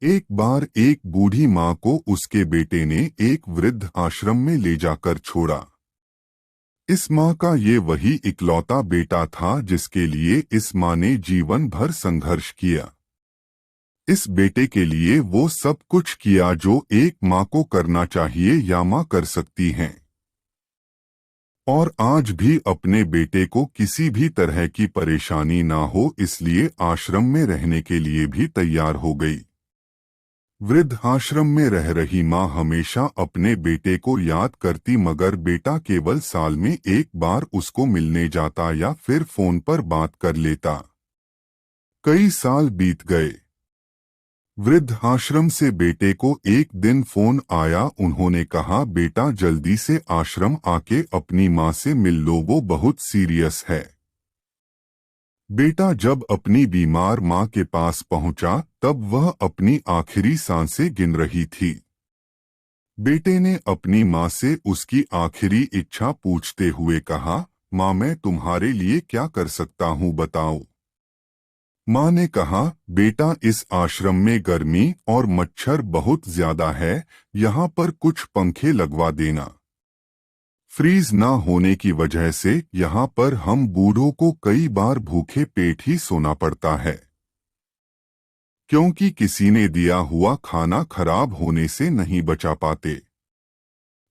एक बार एक बूढ़ी माँ को उसके बेटे ने एक वृद्ध आश्रम में ले जाकर छोड़ा। इस माँ का ये वही इकलौता बेटा था जिसके लिए इस माँ ने जीवन भर संघर्ष किया। इस बेटे के लिए वो सब कुछ किया जो एक माँ को करना चाहिए या माँ कर सकती हैं। और आज भी अपने बेटे को किसी भी तरह की परेशानी ना हो इसलिए आश्रम में रहने के लिए भी तैयार हो गई। वृद्ध आश्रम में रह रही माँ हमेशा अपने बेटे को याद करती मगर बेटा केवल साल में एक बार उसको मिलने जाता या फिर फोन पर बात कर लेता। कई साल बीत गए। वृद्ध आश्रम से बेटे को एक दिन फोन आया। उन्होंने कहा, बेटा जल्दी से आश्रम आके अपनी माँ से मिल लो, वो बहुत सीरियस है। बेटा जब अपनी बीमार माँ के पास पहुंचा तब वह अपनी आखिरी सांसें गिन रही थी। बेटे ने अपनी माँ से उसकी आखिरी इच्छा पूछते हुए कहा, माँ मैं तुम्हारे लिए क्या कर सकता हूँ बताओ। माँ ने कहा, बेटा इस आश्रम में गर्मी और मच्छर बहुत ज्यादा है, यहाँ पर कुछ पंखे लगवा देना। फ्रीज ना होने की वजह से यहाँ पर हम बूढ़ों को कई बार भूखे पेट ही सोना पड़ता है, क्योंकि किसी ने दिया हुआ खाना खराब होने से नहीं बचा पाते।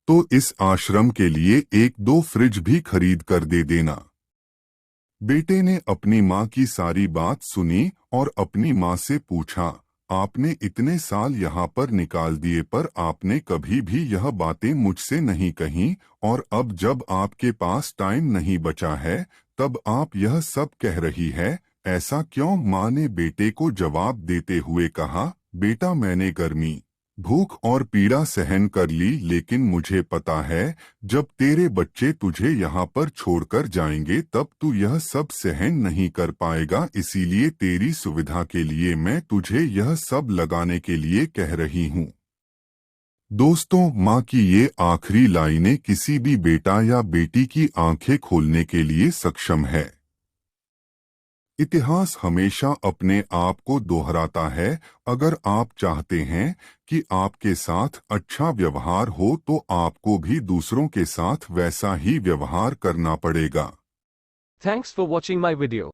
तो इस आश्रम के लिए एक दो फ्रिज भी खरीद कर दे देना। बेटे ने अपनी माँ की सारी बात सुनी और अपनी माँ से पूछा, आपने इतने साल यहाँ पर निकाल दिए पर आपने कभी भी यह बातें मुझसे नहीं कहीं, और अब जब आपके पास टाइम नहीं बचा है तब आप यह सब कह रही है, ऐसा क्यों? माँ ने बेटे को जवाब देते हुए कहा, बेटा मैंने गर्मी, भूख और पीड़ा सहन कर ली, लेकिन मुझे पता है जब तेरे बच्चे तुझे यहाँ पर छोड़कर जाएंगे तब तू यह सब सहन नहीं कर पाएगा, इसीलिए तेरी सुविधा के लिए मैं तुझे यह सब लगाने के लिए कह रही हूँ। दोस्तों, माँ की ये आखिरी लाइनें किसी भी बेटा या बेटी की आंखें खोलने के लिए सक्षम है। इतिहास हमेशा अपने आप को दोहराता है। अगर आप चाहते हैं कि आपके साथ अच्छा व्यवहार हो तो आपको भी दूसरों के साथ वैसा ही व्यवहार करना पड़ेगा। Thanks for watching my video.